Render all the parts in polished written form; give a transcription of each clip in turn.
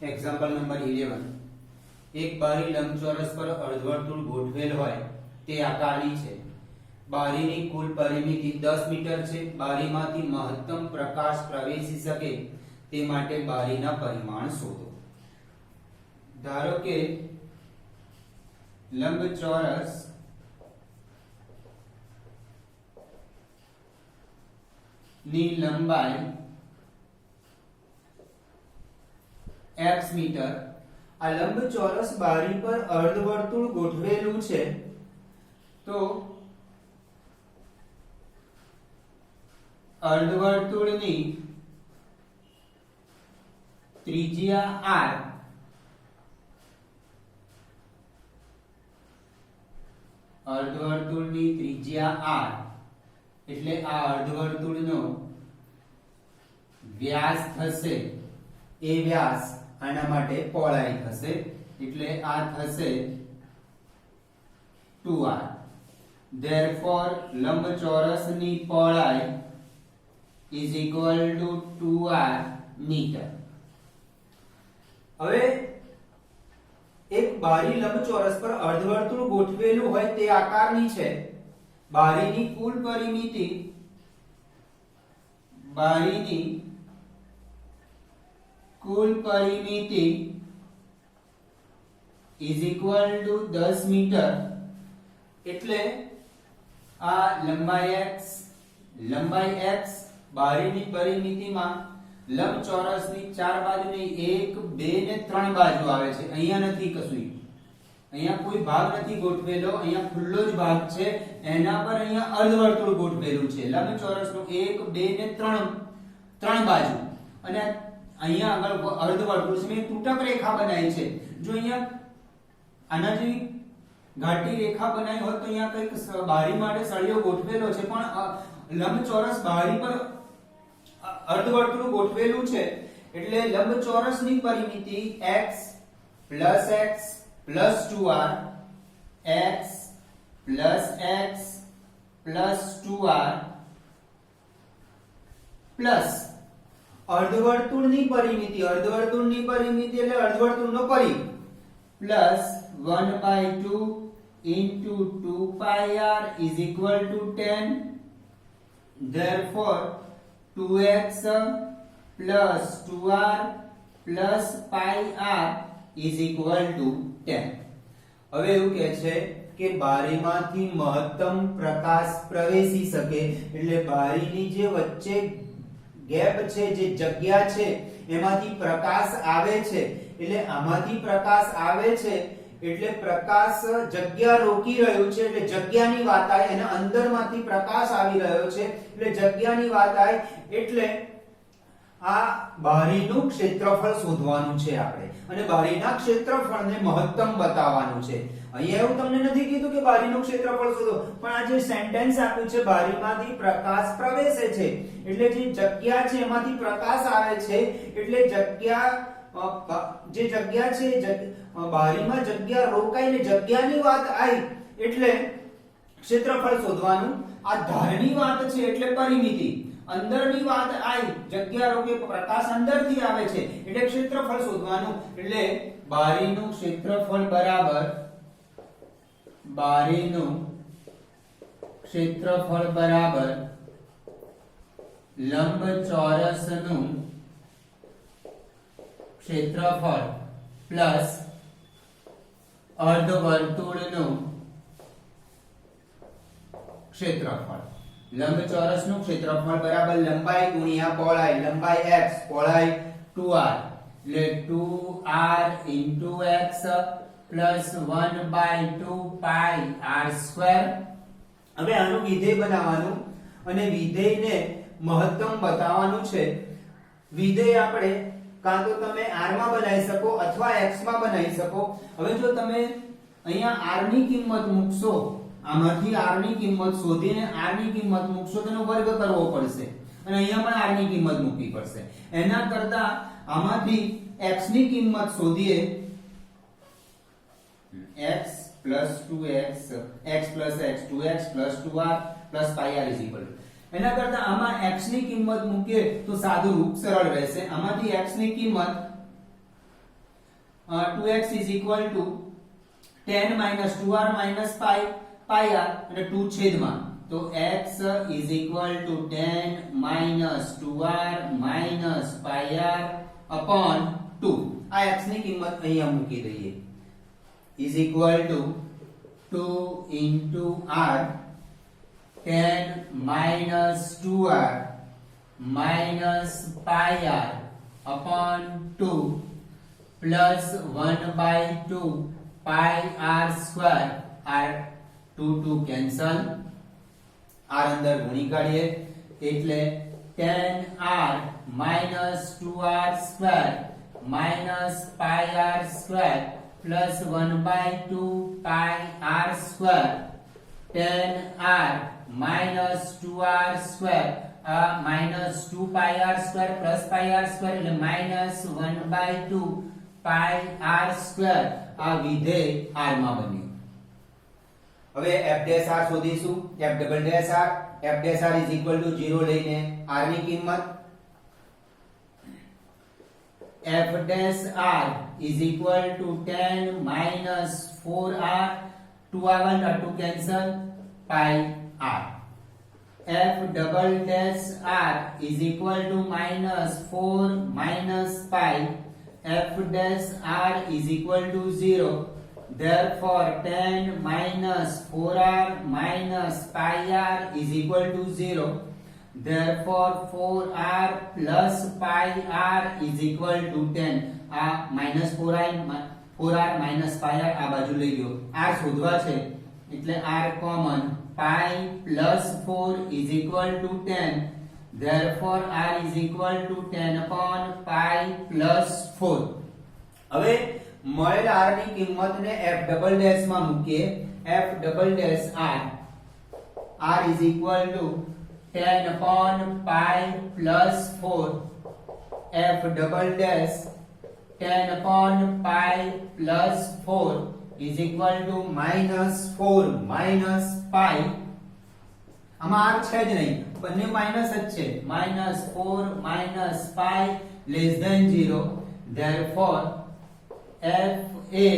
Example number 11 एक बारी लंबचोरस पर अर्धवर्तुळ ગોઠવેલ હોય તે આકારની છે બારીની કુલ પરિમિતિ 10 મીટર છે બારીમાંથી મહત્તમ પ્રકાશ પ્રવેશી શકે તે માટે બારીના પરિમાણ શોધો ધારો કે લંબચોરસ ની લંબાઈ x મીટર આ લંબચોરસ બારી પર અર્ધવર્તુળ ગોઠવેલું છે તો અર્ધવર્તુળની ત્રિજ્યા r અર્ધવર્તુળની ત્રિજ્યા r એટલે આ અર્ધવર્તુળનો વ્યાસ થશે એ વ્યાસ આના માટે પહોળાઈ થશે એટલે આ થશે 2r therefore લંબચોરસની પહોળાઈ is equal to 2r metre હવે એક બારી લંબચોરસ પર અર્ધવર્તુળ ગોઠવેલું હોય તે આકારની છે બારીની કુલ પરિમિતિ is equal to 10 મીટર એટલે આ લંબાઈ x બારીની પરિમિતિમાં લંબચોરસની ચાર બાજુની 1 2 ને 3 બાજુ આવે છે અહીંયા નથી કશું અહીંયા કોઈ ભાગ નથી ગોઠવેલો અહીંયા ખુલ્લો જ ભાગ છે એના પર અહીંયા અર્ધવર્તુળ ગોઠવેલું છે લંબચોરસનું 1 2 ને 3 બાજુ અને અહીંયા આગળ અર્ધવર્તુળ છે મેં તૂટક રેખા બનાવી છે જો અહીંયા આના જેવી ઘાટી રેખા બનાવી હોત તો અહીંયા કંઈક બારી માટે સળિયો ગોઠવેલો છે પણ લંબચોરસ બારી પર અર્ધવર્તુળ ગોઠવેલું છે એટલે લંબચોરસની પરિમિતિ x plus 2r x plus 2r plus અર્ધવર્તુળની પરિમિતિ એટલે અર્ધવર્તુળનો પરિઘ plus 1/2 into 2 pi r is equal to 10 therefore 2x plus 2r plus pi r is equal to 10 હવે એવું કહે છે કે બારીમાંથી મહત્તમ પ્રકાશ પ્રવેશી શકે એટલે બારીની જે વચ્ચે ગેપ છે જે જગ્યા છે એમાંથી પ્રકાશ આવે છે એટલે આમાંથી પ્રકાશ આવે છે એટલે પ્રકાશ જગ્યા રોકી રહ્યું છે એટલે જગ્યાની વાત આવે અને અંદરમાંથી પ્રકાશ આવી રહ્યો છે એટલે જગ્યાની વાત આવે એટલે આ બારીનું ક્ષેત્રફળ શોધવાનું છે આપણે અને બારીના ક્ષેત્રફળને મહત્તમ બતાવવાનું છે અહીંયા એવું તમને નથી કીધું કે બારીનું ક્ષેત્રફળ શોધો પણ આ જે સેન્ટેન્સ આપ્યું છે બારીમાંથી પ્રકાશ પ્રવેશે છે એટલે જે જગ્યા છે એમાંથી પ્રકાશ આવે છે એટલે જગ્યા જે જગ્યા છે બારીમાં જગ્યા રોકાઈને જગ્યાની વાત આવી એટલે ક્ષેત્રફળ શોધવાનું આ ધારની વાત છે એટલે પરિમિતિ અંદરની વાત આવી જગ્યા રોકે પ્રકાશ અંદરથી આવે છે એટલે ક્ષેત્રફળ શોધવાનું એટલે બારીનું ક્ષેત્રફળ બરાબર લંબચોરસનું ક્ષેત્રફળ પ્લસ અર્ધવર્તુળનું ક્ષેત્રફળ લંબચોરસનું ક્ષેત્રફળ બરાબર લંબાઈ ગુણ્યા પહોળાઈ લંબાઈ x પહોળાઈ 2r એટલે 2r x plus 1/2 pi r2 હવે આનું વિધેય બનાવવાનું અને વિધેયને મહત્તમ બતાવવાનું છે વિધેય આપણે કાં તો તમે r માં બનાવી શકો અથવા x માં બનાવી શકો હવે જો તમે અહીંયા r ની કિંમત મૂકશો આમાંથી r ની કિંમત શોધીને r ની કિંમત મૂકશો તેનો વર્ગ કરવો પડશે અને અહીંયા પણ r ની કિંમત મૂકવી પડશે એના કરતા આમાંથી x ની કિંમત શોધીએ x plus 2x x plus x 2x plus 2r plus pi r is equal to એના કરતા આમાં x ની કિંમત મૂકીએ તો સાદું રૂપ સરળ રહેશે આમાંથી x ની કિંમત 2x is equal to 10 minus 2r minus pi r અને 2 છેદમાં તો x is equal to 10 minus 2r minus pi r upon 2 આ x ની કિંમત અહીંયા મૂકી દઈએ is equal to 2 into r 10 minus 2r minus pi r upon 2 plus 1 by 2 pi r square r 2 cancel r અંદર ગુણી કાઢીએ એટલે 10r minus 2r square minus pi r square plus 1 by 2 pi r square 10r minus 2r square minus 2 pi r square plus pi r square એટલે minus 1 by 2 pi r square આ વિધેય r માં બન્યું હવે f dash r શોધીશું f double dash r is equal to 0 લઈને r ની કિંમત f dash r is equal to 10 minus 4r 2r 2 cancel pi r f double dash r is equal to minus 4 minus pi f dash r is equal to 0 therefore 10 minus 4r minus pi r is equal to 0 therefore 4r plus pi r is equal to 10 આ minus 4r minus pi r આ બાજુ લઈ ગયો r શોધવા છે એટલે r common pi plus 4 is equal to 10 therefore r is equal to 10 upon pi plus 4 હવે મળેલ r ની કિંમતને f double dash માં મૂકીએ f double dash r is equal to 10 upon pi plus 4 f double dash 10 upon pi plus 4 is equal to minus 4 minus pi આમાં r છે જ નહીં બંને માઈનસ જ છે minus 4 minus pi less than 0 therefore f a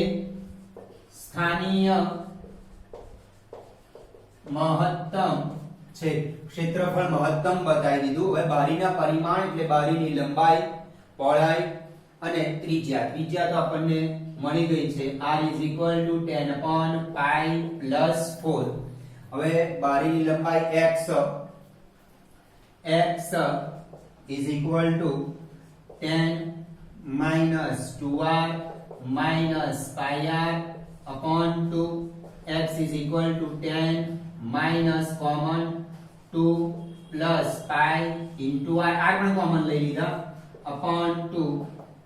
સ્થાનીય મહત્તમ છે ક્ષેત્રફળ મહત્તમ બતાવી દીધું હવે બારીના પરિમાણ એટલે બારીની લંબાઈ પહોળાઈ અને ત્રિજ્યા તો આપણને મળી ગઈ છે r is equal to 10 upon pi plus 4 હવે બારીની લંબાઈ x is equal to 10 minus 2r minus pi r upon 2 x is equal to 10 minus common 2 plus pi into r પણ common લઈ લીધા upon 2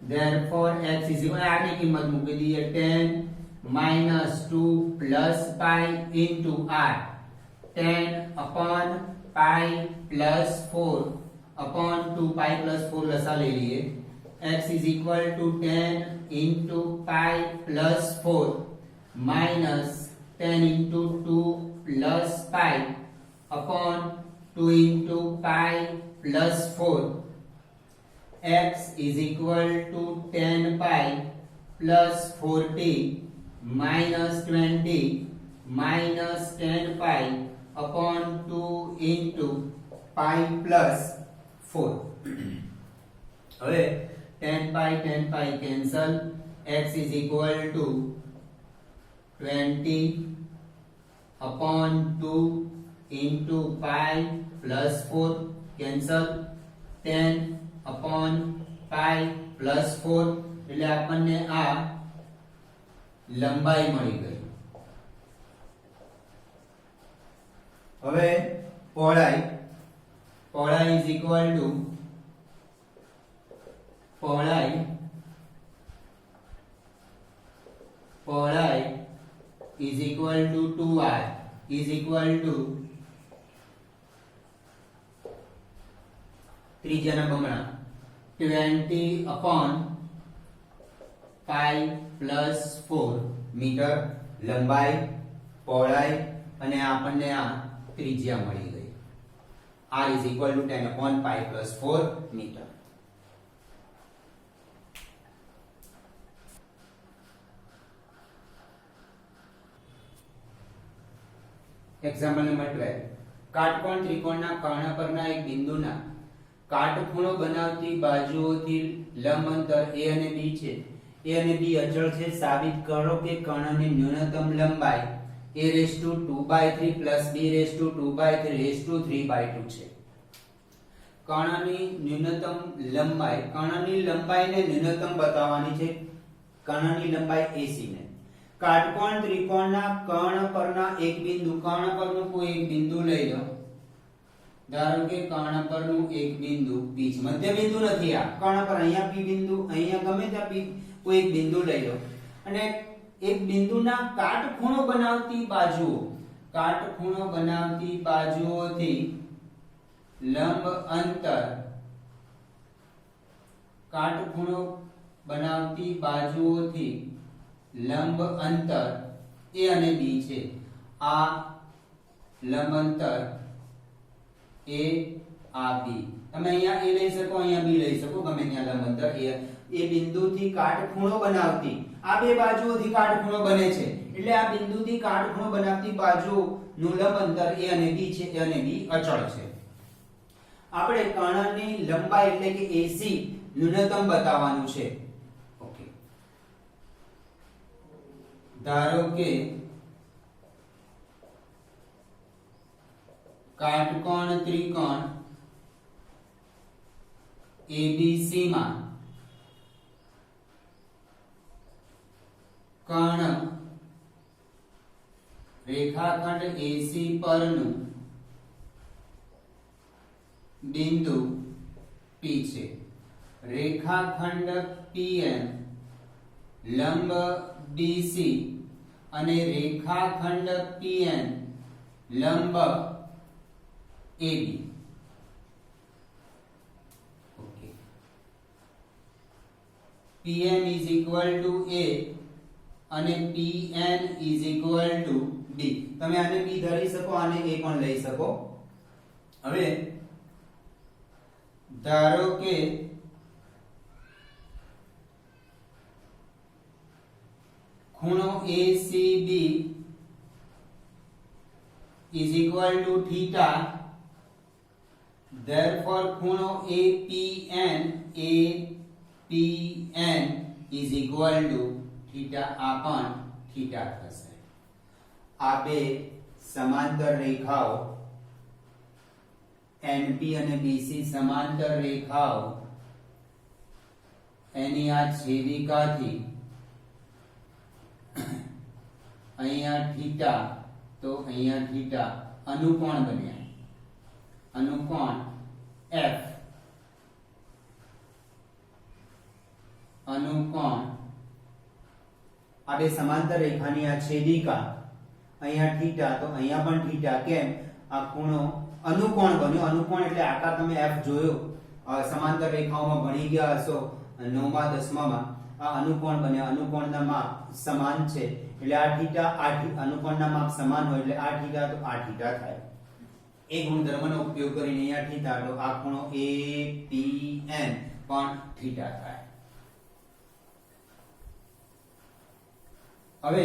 therefore x is equal r ની કિંમત મૂકી દઈએ 10 minus 2 plus pi into r 10 upon pi plus 4 upon 2 pi plus 4 લસા લઈ લઈએ x is equal to 10 into pi plus 4 minus 10 into 2 plus pi upon 2 into pi plus 4 x is equal to 10 pi plus 40 minus 20 minus 10 pi upon 2 into pi plus 4 હવે 10 pi cancel x is equal to 20 upon 2 into pi plus 4 cancel 10 upon pi plus 4 એટલે આપણને આ લંબાઈ મળી ગઈ હવે પહોળાઈ is equal to પહોળાઈ is equal to 2r is equal to ત્રિજ્યાના બમણા 20 upon pi plus 4 મીટર લંબાઈ પહોળાઈ અને આપણને આ ત્રિજ્યા મળી ગઈ r is equal to 10 upon pi plus 4 metre example number 12 કાટકોણ ત્રિકોણના કર્ણ પરના એક બિંદુના કાટખૂણો બનાવતી બાજુઓથી લંબ અંતર a અને b છે. a અને b અચળ છે. સાબિત કરો કે કર્ણની ન્યૂનતમ લંબાઈ a/2/3 b/2/3/3/2 છે. કર્ણની લંબાઈને ન્યૂનતમ બતાવવાની છે. કર્ણની લંબાઈ AC ને કાટકોણ ત્રિકોણના કર્ણ પરના એક બિંદુ, કર્ણ પરનું કોઈ એક બિંદુ લઈ લો. ધારો કે કર્ણ પરનું એક બિંદુ P છે. મધ્ય બિંદુ નથી આ. કર્ણ પર અહીંયા P બિંદુ, અહીંયા ગમે ત્યાં P કોઈ એક બિંદુ લઈ લો અને એક બિંદુના કાટખૂણો બનાવતી બાજુઓથી લંબ અંતર, કાટખૂણો બનાવતી બાજુઓથી લંબ અંતર A અને B છે. આ લંબ અંતર A, આ B. તમે અહીંયા A લઈ શકો, અહીંયા B લઈ શકો, ગમે ત્યાં લંબ અંતર A. એ બિંદુથી કાટખૂણો બનાવતી આ બે બાજુઓથી કાટખૂણો બને છે. એટલે આ બિંદુથી કાટખૂણો બનાવતી બાજુનું લંબ અંતર A અને B છે. A અને B અચળ છે. આપણે કર્ણની લંબાઈ એટલે કે AC ન્યૂનતમ બતાવવાનું છે. ઓકે, ધારો કે કાટકોણ ત્રિકોણ ABC માં કર્ણ રેખાખંડ AC પરનું બિંદુ P છે. રેખાખંડ PM લંબ BC અને રેખાખંડ PN લંબ AB. Okay, PM is equal to A અને PN is equal to B. તમે આને B ધરી શકો, આને A પણ લઈ શકો. હવે ધારો કે ખૂણો ACB is equal to theta. Therefore ખૂણો APN is equal to theta. આ પણ theta થશે. આ બે સમાંતર રેખાઓ NP અને BC સમાંતર રેખાઓ એની આ છેદિકાથી અહીંયા થીટા તો અહીંયા થીટા અનુકોણ બન્યા. અનુકોણ F, અનુકોણ આ બે સમાંતર રેખાની આ છેદિકા અહીંયા થીટા તો અહીંયા પણ થીટા. કેમ? આ ખૂણો અનુકોણ બન્યો. અનુકોણ એટલે આકાર તમે F જોયો, સમાંતર રેખાઓમાં ભણી ગયા હશો 9મા 10મામાં. આ અનુકોણ બન્યા. અનુકોણના માપ સમાન છે એટલે આ થીટા અનુકોણના માપ સમાન હોય એટલે આ થીટા તો આ થીટા થાય. એ ગુણધર્મનો ઉપયોગ કરીને અહીંયા થીટા તો આ ખૂણો APN પણ થીટા થાય. હવે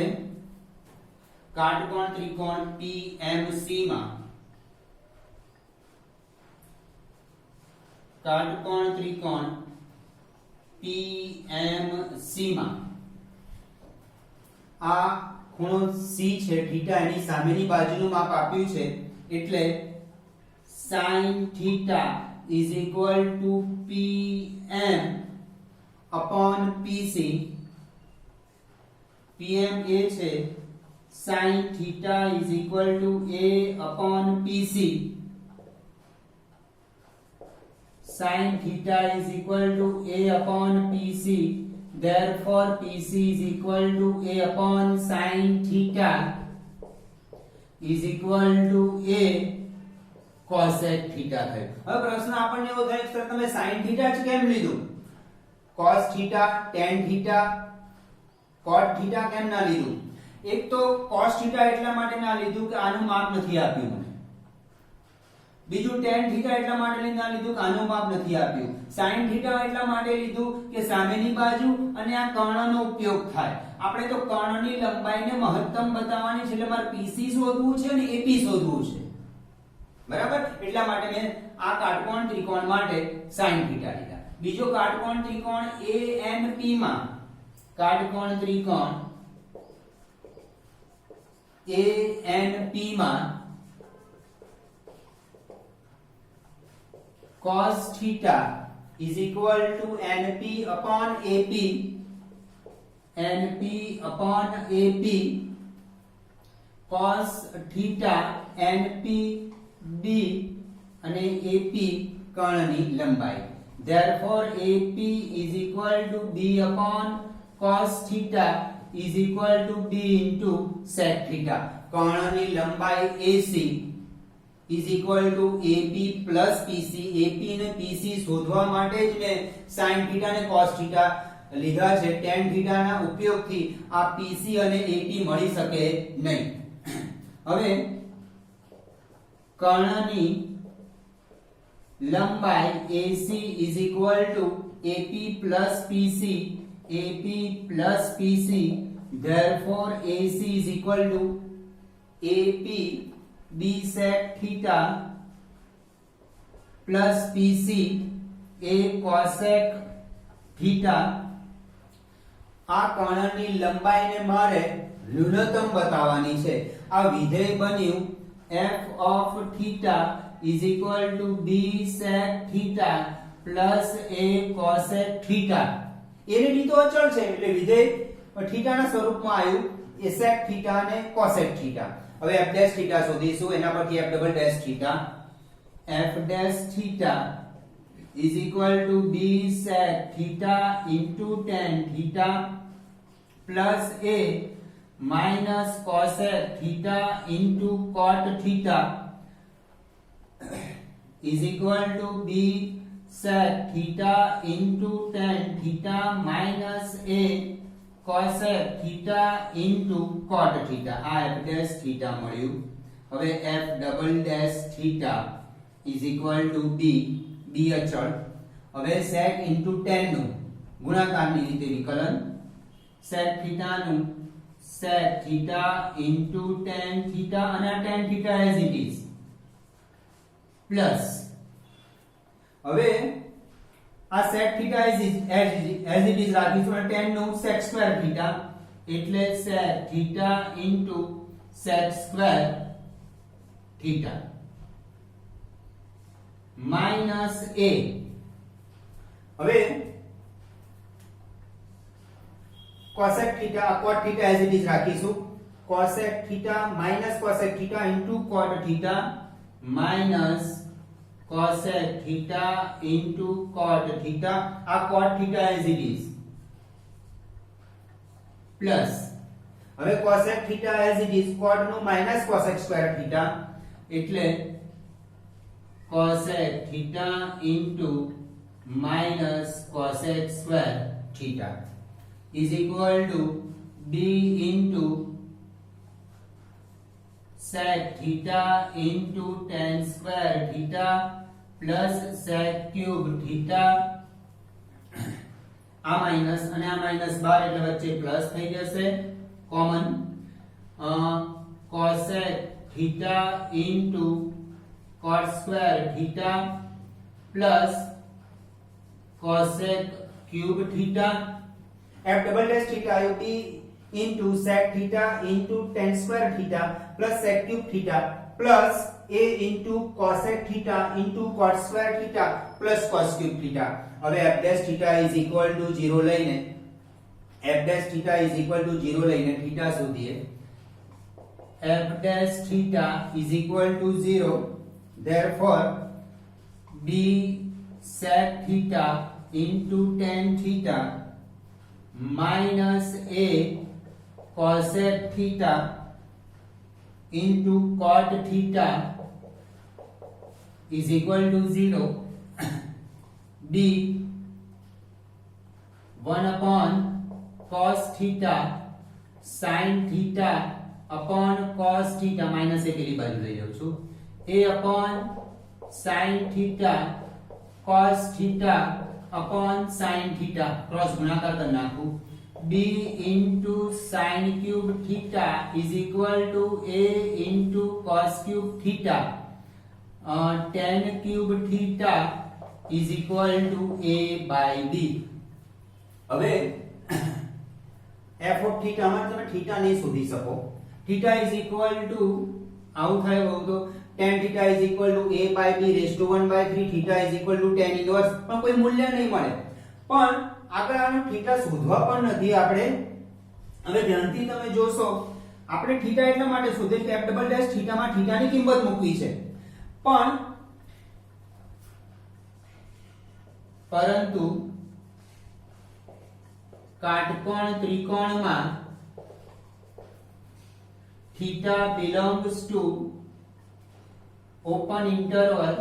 કાટકોણ ત્રિકોણ PMC માં કાટકોણ ત્રિકોણ PMC માં આ ખૂણો C છે, થીટા એની સામેની બાજુનું માપ આપ્યું છે એટલે sin theta is equal to PM upon PC. PM એ છે, sin theta is equal to A upon PC. Sin theta is equal to A upon PC. Therefore, PC is equal to A upon sin theta is equal to A cosec theta થાય. હવે પ્રશ્ન આપણને એવો થાય કે sir તમે sin theta જ કેમ લીધું? cos theta, tan theta, cot theta કેમ ના લીધું? એક તો cos theta એટલા માટે ના લીધું કે આનું માપ નથી આપ્યું મને. બીજું tan થીટા એટલા માટે લીધું કે આનું માપ નથી આપ્યું, sin થીટા એટલા માટે લીધું કે સામેની બાજુ અને આ કર્ણનો ઉપયોગ થાય. આપણે તો કર્ણની લંબાઈને મહત્તમ બતાવવાની છે, એટલે મારે PC શોધવું છે અને AP શોધવું છે, બરાબર. એટલા માટે મેં આ કાટકોણ ત્રિકોણ માટે sin થીટા લીધા. બીજો કાટકોણ ત્રિકોણ ANP માં કાટકોણ ત્રિકોણ ANP માં cos theta is equal to NP upon AP, NP upon AP, cos theta NP B અને AP કર્ણની લંબાઈ. Therefore AP is equal to B upon cos theta is equal to B into sec theta. કર્ણની લંબાઈ AC is equal to AP plus PC. AP ને PC શોધવા માટે જ મેં sin theta ને cos theta લીધા છે. tan theta ના ઉપયોગથી આ PC અને AP મળી શકે નહીં. હવે કર્ણની લંબાઈ AC is equal to AP plus PC, AP plus PC. Therefore AC is equal to AP B sec theta plus PC A cosec theta. આ કર્ણની લંબાઈને મારે ન્યૂનતમ બતાવવાની છે. આ વિધેય બન્યું f of theta is equal to B sec theta plus A cosec theta. એની રીતો અચળ છે એટલે વિધેય થીટાના સ્વરૂપમાં આવ્યું એ sec theta અને cosec theta. હવે f dash theta શોધીશું, એના પરથી f double dash theta. f dash theta is equal to B sec theta into tan theta plus A minus cosec theta into cot theta is equal to B sec theta into tan theta minus A cosec theta into cot theta. આ f dash theta મળ્યું. હવે f double dash theta is equal to B, B અચળ. હવે sec into tan નું ગુણાકારની રીતે વિકલન, sec theta નું sec theta into tan theta અને tan theta as it is plus હવે આ sec theta as it is રાખીશું અને tan નું sec square theta એટલે sec theta into sec square theta minus A. હવે cosec theta cot theta as it is રાખીશું, cosec theta minus cosec theta into cot theta minus cosec theta into cot theta. આ cot theta as it is plus હવે cosec theta as it is cot નું minus cosec square theta એટલે cosec theta into minus cosec square theta is equal to B into sec theta into tan square theta plus sec cube theta. આ minus અને આ minus 12 એટલે વચ્ચે plus થઈ જશે common. cosec theta into cot square theta plus cosec cube theta. f double dash theta આયો B into sec theta into tan square theta plus sec cube theta plus A into cosec theta into cot square theta plus cos cube theta. હવે f dash theta is equal to 0 લઈને f dash theta is equal to 0 લઈને theta શોધીએ. f dash theta is equal to 0. Therefore B sec theta into tan theta minus A cosec theta into cot theta is equal to 0. B 1 upon cos theta sin theta upon cos theta minus a પેલી બાજુ લઈ જાઉં છું. A upon sin theta cos theta upon sin theta cross गुणाकार कर नाखू b into sin cube theta is equal to a into cos cube theta tan cube theta is equal to a by b હવે f of theta માં તમે theta નહીં શોધી શકો theta is equal to આવું થાય બહુ તો tan theta is equal to a by b raised to 1 by 3 theta is equal to tan inverse પણ કોઈ મૂલ્ય નહીં મળે પણ આગળ આનો theta શોધવા પણ નથી આપણે હવે ધ્યાનથી તમે જોશો આપણે theta એટલા માટે શોધે કે f ડબલ ડેશ theta માં theta ની કિંમત મૂકવી છે પણ પરંતુ કાટકોણ ત્રિકોણમાં theta belongs to open interval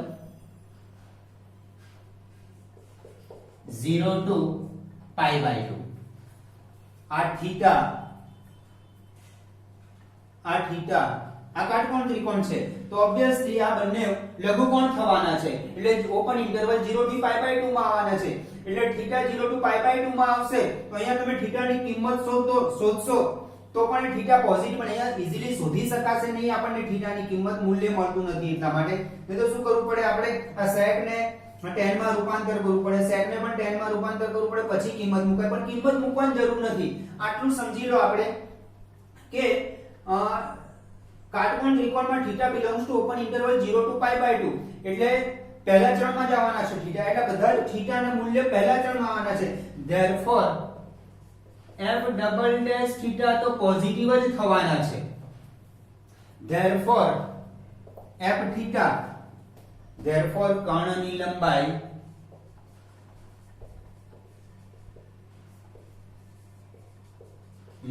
0 to pi by 2 આ theta આ કાટકોણ ત્રિકોણ છે તો ઓબ્વિયસલી આ બંને લઘુકોણ થવાના છે એટલે ઓપન ઇન્ટરવલ 0 થી pi by 2 માં આવવાના છે એટલે theta 0 to pi by 2 માં આવશે તો અહીંયા તમે theta ની કિંમત શોધશો તો પણ theta પોઝિટિવ પણ અહીંયા ઈઝીલી શોધી શકાશે નહીં આપણને theta ની કિંમત મૂલ્ય મળતું નથી એટલા માટે તો શું કરવું પડે આપણે આ sec ને tan માં રૂપાંતર કરવું પડે sec ને પણ tan માં રૂપાંતર કરવું પડે પછી કિંમત મુકાય પણ કિંમત મૂકવાની જરૂર નથી આટલું સમજી લો આપણે કે કાટકોણ ત્રિકોણમાં theta belongs to open interval 0 to pi by 2 એટલે પહેલા ચરણમાં જ આવવાના છે theta એટલે બધા theta ના મૂલ્ય પહેલા ચરણમાં આવવાના છે therefore f double dash theta તો પોઝિટિવ જ થવાના છે therefore f theta therefore કર્ણની લંબાઈ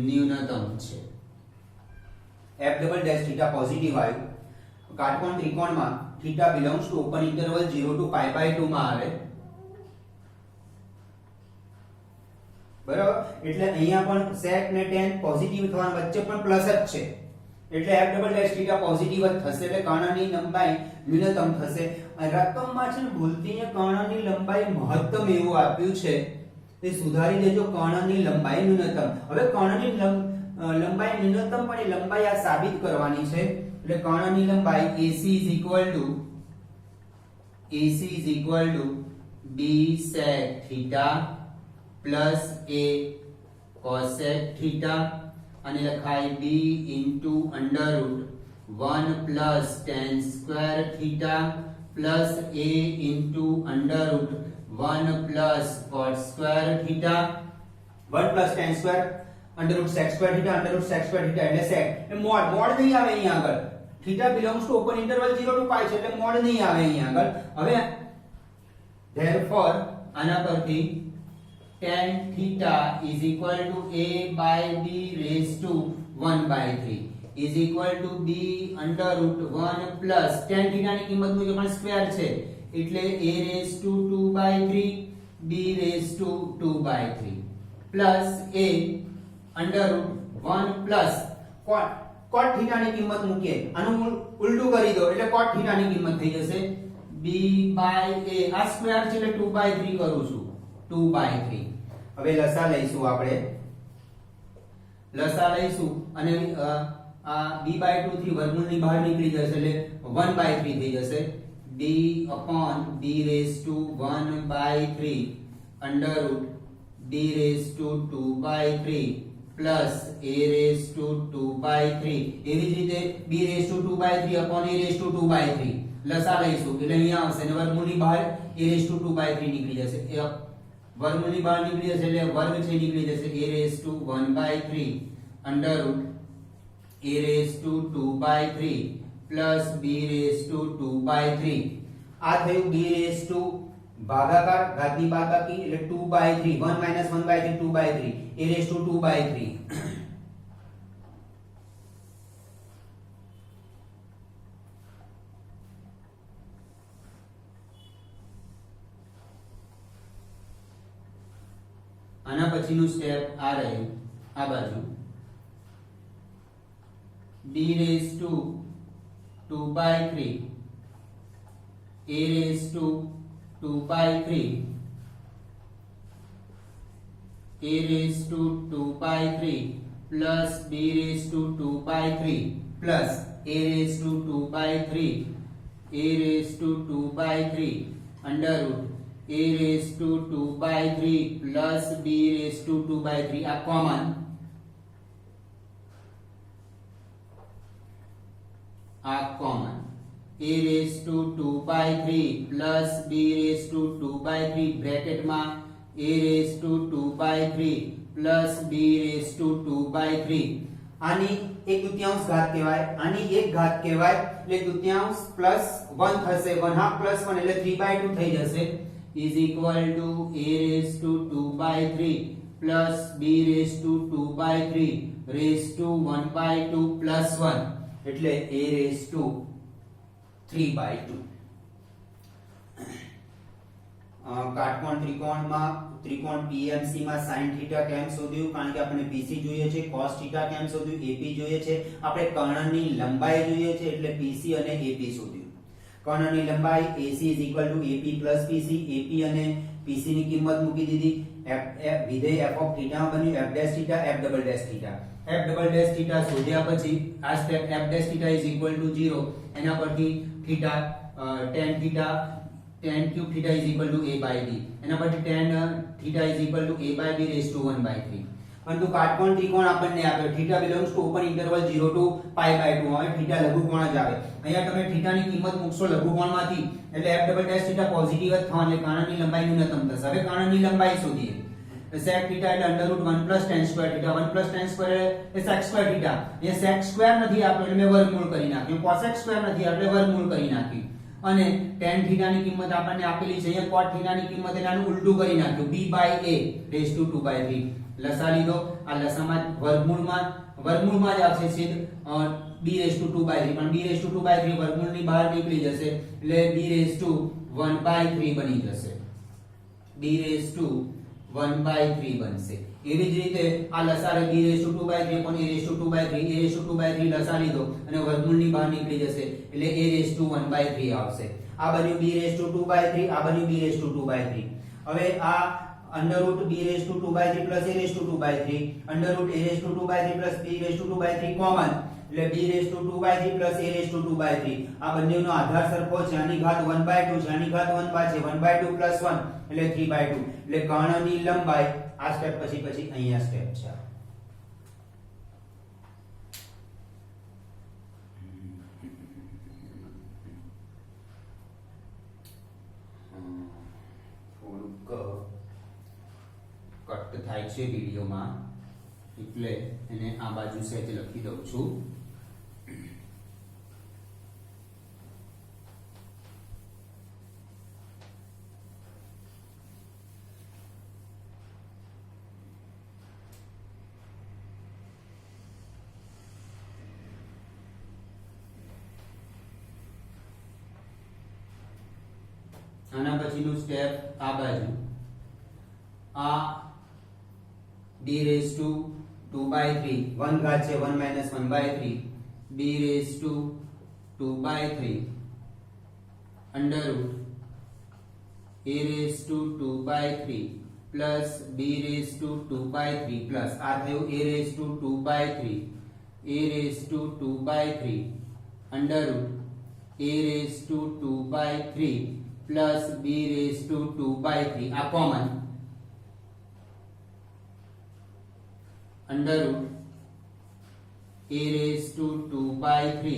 ન્યૂનતમ છે f double dash theta positive આવ્યું કાટકોણ ત્રિકોણમાં theta belongs to open interval 0 to pi by 2 માં આવે બરાબર એટલે અહીંયા પણ sec ને tan પોઝિટિવ થવાના વચ્ચે પણ પ્લસ જ છે એટલે f double dash theta positive જ થશે એટલે કર્ણની લંબાઈ ન્યૂનતમ થશે અને રકમમાં છે ને ભૂલથી કર્ણની લંબાઈ મહત્તમ એવું આપ્યું છે તે સુધારી દેજો કર્ણની લંબાઈ ન્યૂનતમ હવે કર્ણની લંબાઈ ન્યૂનતમ પણ એ લંબાઈ આ સાબિત કરવાની છે એટલે કર્ણની લંબાઈ AC is equal to b sec theta plus a cosec theta અને લખાય b into under root 1 plus tan square theta plus a into under root 1 plus cot square theta 1 plus tan square under root sec square theta under root sec square theta એટલે sec એ mode નહીં આવે અહીંયા આગળ theta belongs to open interval 0 to pi છે એટલે mode નહીં આવે અહીંયા આગળ હવે therefore આના પરથી tan theta is equal to a by b raised to 1 by 3 is equal to b under root 1 plus tan theta ની કિંમત નું પણ સ્ક્વેર છે એટલે a raised to 2 by 3 b raised to 2 by 3 plus a under root 1 plus cot theta ની કિંમત મૂકીએ આનું ઉલટું કરી દો એટલે cot theta ની કિંમત થઈ જશે b by a આ સ્ક્વેર છે એટલે 2 by 3 કરું છું 2 by 3 હવે લસા લઈશું આપણે અને આ b by 2 થી વર્ગમૂળની બહાર નીકળી જશે એટલે 1 by 3 થઈ જશે b upon b raised to 1 by 3 under root b raised to 2 by 3 plus a raised to 2 by 3 એવી જ રીતે b raised to 2 by 3 upon a raised to 2 by 3 લસા લઈશું એટલે અહીંયા આવશે અને વર્ગમૂળની બહાર a raised to 2 by 3 નીકળી જશે વર્ગમૂળની બહાર નીકળી જશે એટલે વર્ગ છે નીકળી જશે a raised to 1 by 3 under root a raised to 2 by 3 plus b raised to 2 by 3 આ થયું b raised to ભાગાકાર ઘાતની બાદબાકી એટલે 2 by 3 1 minus 1 by 3 2 by 3 a raised to 2 by 3 આના પછીનું સ્ટેપ આ રહ્યું આ બાજુ b raised to 2 by 3 a raised to 2 by 3 a raised to 2 by 3 plus b raised to 2 by 3 plus a raised to 2 by 3 a raised to 2 by 3 under root a raised to 2 by 3 plus b raised to 2 by 3 આ common a raised to 2 by 3 plus b raised to 2 by 3 bracket માં a raised to 2 by 3 plus b raised to 2 by 3 આની એક દુત્યાંશ ઘાત કહેવાય આની એક ઘાત કહેવાય એટલે દુત્યાંશ પ્લસ 1 થશે 1 હાફ પ્લસ 1 એટલે 3/2 થઈ જશે is equal to a raised to 2 by 3 plus b raised to 2 by 3 raised to 1/2 plus 1 એટલે a raised to 3/2 કાટકોણ ત્રિકોણમાં ત્રિકોણ PMC માં sin θ કેમ શોધ્યું કારણ કે આપણે BC જોઈએ છે cos θ કેમ શોધ્યું AP જોઈએ છે આપણે કર્ણની લંબાઈ જોઈએ છે એટલે PC અને AP શોધ્યું કર્ણની લંબાઈ AC AP PC AP અને PC ની કિંમત મૂકી દીધી વિધેય f of θ બન્યું f dash θ f double dash θ f double dash θ શોધ્યા પછી આ સ્ટેપ f dash θ 0 એના પરથી tan cube theta is equal to a by b એના પરથી tan theta is equal to a by b raised to 1/3 પરંતુ કાટકોણ ત્રિકોણ આપણને આપ્યો theta belongs to open interval 0 to pi by 2 હવે theta લઘુકોણ જ આવે અહીંયા તમે theta ની કિંમત મૂકશો લઘુકોણમાંથી એટલે f double dash theta positive જ થવાનું એટલે કર્ણની લંબાઈ ન્યૂનતમ થશે હવે કર્ણની લંબાઈ શોધીએ sec theta એટલે under root 1 plus tan square theta 1 plus tan square એ sec square theta એ sec square નથી આપ્યો એટલે મેં વર્ગમૂળ કરી નાખ્યું cosec square નથી એટલે વર્ગમૂળ કરી નાખ્યું અને tan θ ની કિંમત આપણને આપેલી છે અહીંયા cot θ ની કિંમત એનાનું ઉલટું કરી નાખ્યું b by a raised to 2/3 લસા લીધો આ લસામાં વર્ગમૂળમાં જ આવશે છેદ b raised to 2/3 પણ b raised to 2/3 વર્ગમૂળની બહાર નીકળી જશે એટલે b raised to 1/3 બની જશે b raised to 1/3 બનશે એવી જ રીતે આ લસારે b raised to 2/3 પણ a raised to 2/3 a raised to 2/3 લસા લીધો અને વર્ગમૂળની બહાર નીકળી જશે એટલે a raised to 1/3 આવશે આ બન્યું b raised to 2/3 આ બન્યું b raised to 2/3 હવે આ under root b raised to 2/3 plus a raised to 2/3 under root a raised to 2/3 plus b raised to 2/3 common એટલે b raised to 2/3 plus a raised to 2/3 આ બંનેનો આધાર સરખો છે આની ઘાત 1/2 છે આની ઘાત 1 છે 1/2 plus 1 એટલે 3/2 એટલે કર્ણની લંબાઈ આ સ્ટેપ પછી અહીંયા સ્ટેપ છે કટ થાય છે વિડિયોમાં એટલે એને આ બાજુ સેજ લખી દઉં છું આના પછીનું સ્ટેપ આ બાજુ આ b raised to 2/3 1 ઘાત છે 1 minus 1/3 b raised to 2/3 under root a raised to 2/3 plus b raised to 2/3 plus આ થયું a raised to 2/3 a raised to 2/3 under root a raised to 2/3 plus b raised to 2/3 આ common under root a raised to 2/3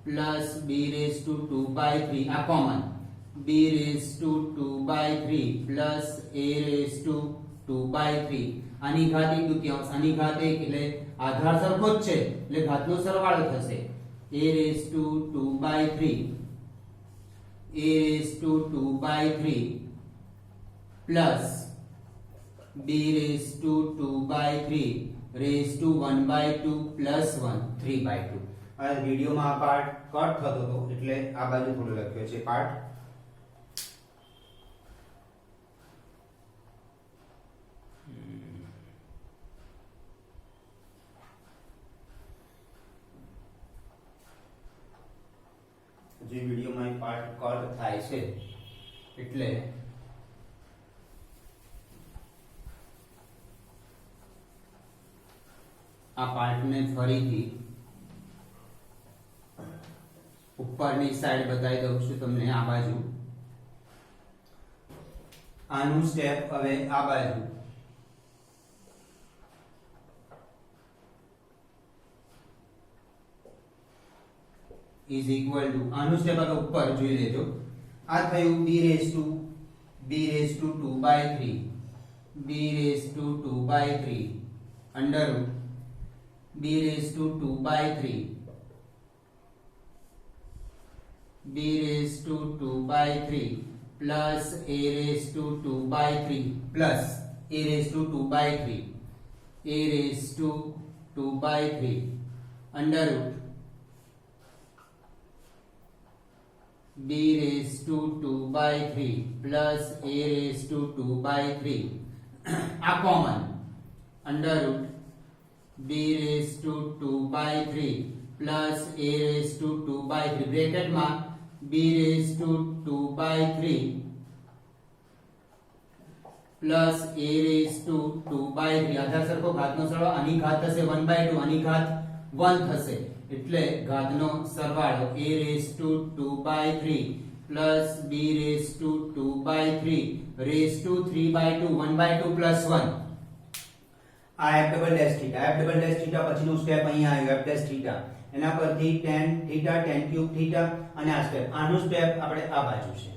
plus b raised to 2/3 આ common b raised to 2/3 plus a raised to 2/3 આની ઘાત એક દુત્યાંશ આની ઘાત એક એટલે આધાર સરખો જ છે એટલે ઘાતનો સરવાળો થશે a raised to 2/3 a raised to 2/3 plus b raised to 2/3 raised to 1/2 plus 1 3/2 આ વિડિયોમાં આ પાર્ટ કટ થતો હતો એટલે આ બાજુ થોડું લખ્યો છે પાર્ટ જે વિડિયોમાં પાર્ટ કટ થાય છે. એટલે આ પાર્ટને ફરીથી ઉપરની સાઈડ બતાવી દઉં છું તમને આ બાજુ. આનું સ્ટેપ હવે આ બાજુ ઇઝ ઇક્વલ ટુ આનું સ્ટેપ આગળ ઉપર જોઈ લેજો. આ થયું b raise to 2/3 b raise to 2/3 under root b raise to 2/3 b raise to 2/3 plus a raise to 2/3 plus a raise to 2/3 a raise to 2/3 under root b raised to 2/3 plus a raised to 2/3 આ common under root b raised to 2/3 plus a raised to 2/3 બ્રેકેટમાં b raised to 2/3 plus a raised to 2/3 આધાર સરખો ઘાતનો સરવાળો આની ઘાત થશે 1/2 આની ઘાત 1 થશે એટલે ઘાતનો સરવાળો a raised to 2/3 plus b raised to 2/3 raised to 3/2 1/2 plus 1 આ f ડબલ ડેશ થીટા પછીનું સ્ટેપ અહીંયા આવ્યું f ડેશ થીટા એના પરથી tan theta tan cube theta અને આ સ્ટેપ આનું સ્ટેપ આપણે આ બાજુ છે